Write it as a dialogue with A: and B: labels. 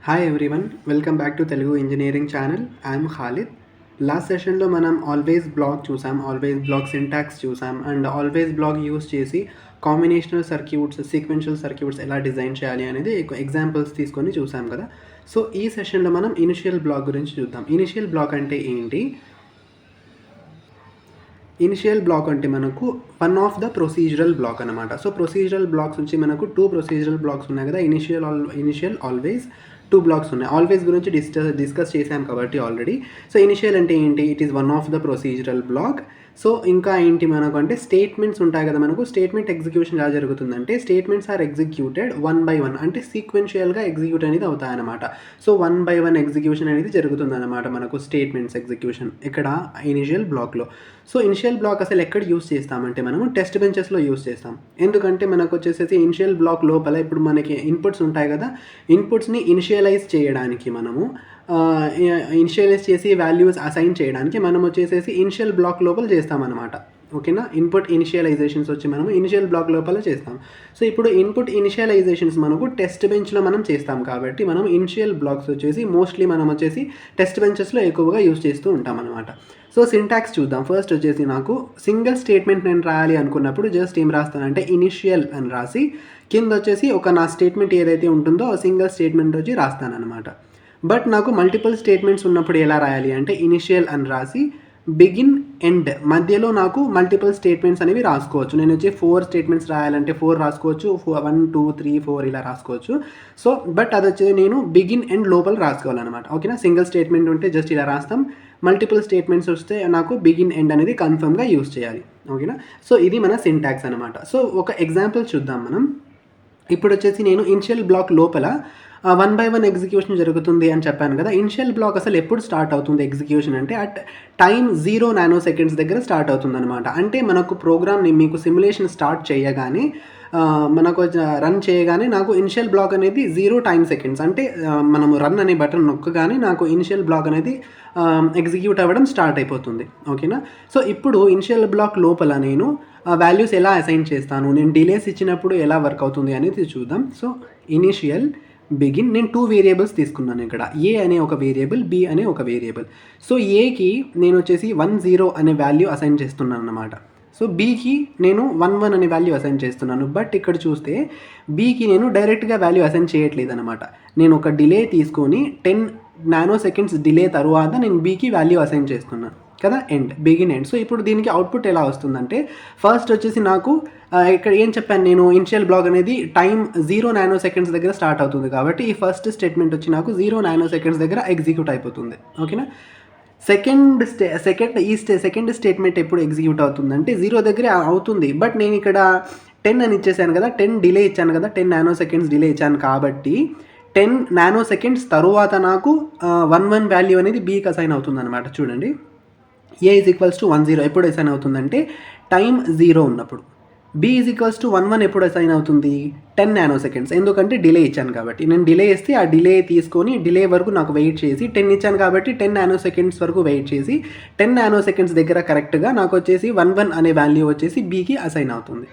A: Hi everyone, welcome back to Telugu engineering channel. I'm Khalid. Last సెషన్లో మనం always black చూసాం, always black syntax చూసాం and always black use చేసి combinational circuits, sequential circuits ఎలా design చేయాలి అనేది ఎగ్జాంపుల్స్ తీసుకొని చూసాం కదా. సో ఈ సెషన్లో మనం ఇనిషియల్ బ్లాక్ గురించి చూద్దాం. ఇనిషియల్ బ్లాక్ అంటే ఏంటి? ఇనిషియల్ బ్లాక్ అంటే మనకు one of the procedural block అనమాట. సో ప్రొసీజరల్ బ్లాక్స్ నుంచి మనకు టూ ప్రొసీజరల్ బ్లాక్స్ ఉన్నాయి కదా, ఇనిషియల్ ఆల్వేస్, టూ బ్లాక్స్ ఉన్నాయి. ఆల్వేస్ గురించి డిస్కస్ చేసాం కాబట్టి ఆల్రెడీ. సో ఇనిషియల్ అంటే ఏంటి? It is one of the procedural block. So ఇంకా ఏంటి మనకు అంటే స్టేట్మెంట్స్ ఉంటాయి కదా మనకు. స్టేట్మెంట్ ఎగ్జిక్యూషన్ ఎలా జరుగుతుందంటే statements are executed one by one, అంటే సీక్వెన్షియల్గా ఎగ్జిక్యూట్ అనేది అవుతాయన్నమాట. So one by one execution అనేది జరుగుతుందన్నమాట మనకు స్టేట్మెంట్స్ ఎగ్జిక్యూషన్ ఇక్కడ ఇనిషియల్ బ్లాక్లో. సో ఇనిషియల్ బ్లాక్ అసలు ఎక్కడ యూస్ చేస్తామంటే మనము టెస్ట్ బెంచెస్లో యూస్ చేస్తాం. ఎందుకంటే మనకు వచ్చేసేసి ఇనిషియల్ బ్లాక్ లోపల ఇప్పుడు మనకి ఇన్పుట్స్ ఉంటాయి కదా, ఇన్పుట్స్ని ఇనిషియలైజ్ చేయడానికి మనము ఇనిషియలైజ్ చేసి వాల్యూస్ అసైన్ చేయడానికి మనం వచ్చేసేసి ఇనిషియల్ బ్లాక్ లోపల చేస్తామన్నమాట. ఓకేనా? ఇన్పుట్ ఇనిషియలైజేషన్స్ వచ్చి మనము ఇనిషియల్ బ్లాక్ లోపల చేస్తాం. సో ఇప్పుడు ఇన్పుట్ ఇనిషియలైజేషన్స్ మనకు టెస్ట్ బెంచ్లో మనం చేస్తాం కాబట్టి మనం ఇనిషియల్ బ్లాక్స్ వచ్చేసి మోస్ట్లీ మనం వచ్చేసి టెస్ట్ బెంచెస్లో ఎక్కువగా యూస్ చేస్తూ ఉంటాం అనమాట. సో సింటాక్స్ చూద్దాం. ఫస్ట్ వచ్చేసి నాకు సింగిల్ స్టేట్మెంట్ నేను రాయాలి అనుకున్నప్పుడు జస్ట్ ఏం రాస్తానంటే ఇనిషియల్ అని రాసి కింద వచ్చేసి ఒక నా స్టేట్మెంట్ ఏదైతే ఉంటుందో ఆ సింగిల్ స్టేట్మెంట్ వచ్చి రాస్తానమాట. బట్ నాకు మల్టిపుల్ స్టేట్మెంట్స్ ఉన్నప్పుడు ఎలా రాయాలి అంటే ఇనిషియల్ అని రాసి బిగిన్ ఎండ్ మధ్యలో నాకు మల్టిపుల్ స్టేట్మెంట్స్ అనేవి రాసుకోవచ్చు. నేను వచ్చి 4 స్టేట్మెంట్స్ రాయాలంటే 4 రాసుకోవచ్చు, 1 2 3 4 ఇలా రాసుకోవచ్చు. సో బట్ అది వచ్చి నేను బిగిన్ ఎండ్ లోపల రాసుకోవాలన్నమాట. ఓకేనా? సింగిల్ స్టేట్మెంట్ ఉంటే జస్ట్ ఇలా రాస్తాం, మల్టిపుల్ స్టేట్మెంట్స్ వస్తే నాకు బిగిన్ ఎండ్ అనేది కన్ఫర్మ్గా యూస్ చేయాలి. ఓకేనా? సో ఇది మన సింటాక్స్ అనమాట. సో ఒక ఎగ్జాంపుల్ చూద్దాం మనం. ఇప్పుడు వచ్చేసి నేను ఇనిషియల్ బ్లాక్ లోపల 1 by 1 ఎగ్జిక్యూషన్ జరుగుతుంది అని చెప్పాను కదా. ఇనిషియల్ బ్లాక్ అసలు ఎప్పుడు స్టార్ట్ అవుతుంది ఎగ్జిక్యూషన్ అంటే అట్ టైం 0 నానోసెకండ్స్ దగ్గర స్టార్ట్ అవుతుంది అనమాట. అంటే మనకు ప్రోగ్రామ్ని మీకు సిమ్యులేషన్ స్టార్ట్ చేయగానే మనకు రన్ చేయగానే నాకు ఇనిషియల్ బ్లాక్ అనేది 0 టైమ్ సెకండ్స్, అంటే మనము రన్ అనే బటన్ నొక్కగానే నాకు ఇనిషియల్ బ్లాక్ అనేది ఎగ్జిక్యూట్ అవ్వడం స్టార్ట్ అయిపోతుంది. ఓకేనా? సో ఇప్పుడు ఇనిషియల్ బ్లాక్ లోపల నేను వాల్యూస్ ఎలా అసైన్ చేస్తాను, నేను డిలేస్ ఇచ్చినప్పుడు ఎలా వర్క్ అవుతుంది అనేది చూద్దాం. సో ఇనిషియల్ బిగిన్, నేను 2 వేరియబుల్స్ తీసుకున్నాను ఇక్కడ, ఏ అనే ఒక వేరియబుల్, బి అనే ఒక వేరియబుల్. సో ఏకి నేను వచ్చేసి 1 0 అనే వాల్యూ అసైన్ చేస్తున్నాను అన్నమాట. సో బీకి నేను 1 1 అనే వాల్యూ అసైన్ చేస్తున్నాను. బట్ ఇక్కడ చూస్తే బీకి నేను డైరెక్ట్గా వాల్యూ అసైన్ చేయట్లేదు అనమాట. నేను ఒక డిలే తీసుకొని 10 నానోసెకండ్స్ డిలే తరువాత నేను బీకి వాల్యూ అసైన్ చేస్తున్నాను కదా, ఎండ్, బిగిన్ ఎండ్. సో ఇప్పుడు దీనికి అవుట్పుట్ ఎలా వస్తుందంటే ఫస్ట్ వచ్చేసి నాకు ఇక్కడ ఏం చెప్పాను నేను, ఇనిషియల్ బ్లాక్ అనేది టైం 0 నానోసెకండ్స్ దగ్గర స్టార్ట్ అవుతుంది కాబట్టి ఈ ఫస్ట్ స్టేట్మెంట్ వచ్చి నాకు 0 నానోసెకండ్స్ దగ్గర ఎగ్జిక్యూట్ అయిపోతుంది. ఓకేనా? సెకండ్ స్టేట్మెంట్ ఎప్పుడు ఎగ్జిక్యూట్ అవుతుందంటే 0 దగ్గర అవుతుంది. బట్ నేను ఇక్కడ 10 అని ఇచ్చేసాను కదా, 10 డిలే ఇచ్చాను కదా, 10 నానోసెకండ్స్ డిలే ఇచ్చాను కాబట్టి 10 నానోసెకండ్స్ తరువాత నాకు 1 1 వాల్యూ అనేది బీకి అసైన్ అవుతుంది అనమాట. చూడండి, ఏ ఈజ్ ఈక్వల్స్ టు 1 0 ఎప్పుడు అసైన్ అవుతుందంటే టైం 0 ఉన్నప్పుడు. బి ఈజ్ ఈక్వల్స్ టు 1 1 ఎప్పుడు అసైన్ అవుతుంది? 10 నానోసెకండ్స్, ఎందుకంటే డిలే ఇచ్చాను కాబట్టి. నేను డిలే ఇస్తే ఆ డిలే తీసుకొని డిలే వరకు నాకు వెయిట్ చేసి 10 ఇచ్చాను కాబట్టి 10 నానోసెకండ్స్ వరకు వెయిట్ చేసి 10 నానోసెకండ్స్ దగ్గర కరెక్ట్గా నాకు వచ్చేసి 1 1 అనే వాల్యూ వచ్చేసి బీకి అసైన్ అవుతుంది.